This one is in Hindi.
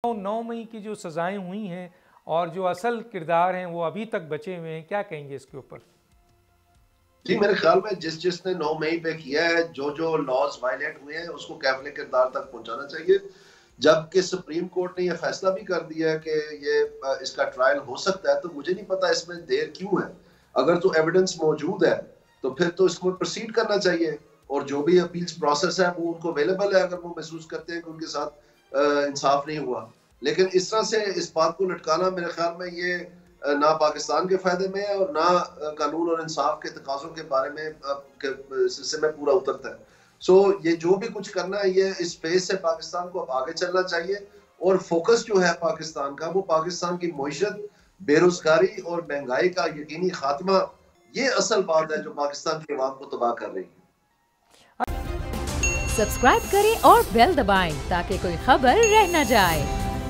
9 मई की जो सज़ाएं हुई हैं और जो असल किरदार हैं वो अभी तक बचे हुए हैं, क्या कहेंगे इसके ऊपर? जी, मेरे ख्याल में जिसने 9 मई पे किया है, जो लॉज वायलेट हुए हैं उसको कैफले किरदार तक पहुंचाना चाहिए। जबकि सुप्रीम कोर्ट ने यह फैसला भी कर दिया है कि ये इसका ट्रायल हो सकता है, तो मुझे नहीं पता इसमें देर क्यों है। अगर तो एविडेंस मौजूद है तो फिर तो इसको प्रोसीड करना चाहिए और जो भी अपील्स प्रोसेस है वो उनको अवेलेबल है अगर वो महसूस करते हैं कि उनके साथ इंसाफ नहीं हुआ। लेकिन इस तरह से इस बात को लटकाना मेरे ख्याल में ये ना पाकिस्तान के फायदे में है और ना कानून और इंसाफ के तकाज़ों के बारे में सिलसिले में पूरा उतरता है। सो ये जो भी कुछ करना है ये इस फेज से पाकिस्तान को अब आगे चलना चाहिए और फोकस जो है पाकिस्तान का वो पाकिस्तान की मईशत, बेरोजगारी और महंगाई का यकीनी खात्मा, ये असल बात है जो पाकिस्तान के अवाम को तबाह कर रही है। सब्सक्राइब करें और बेल दबाएं ताकि कोई खबर रह न जाए।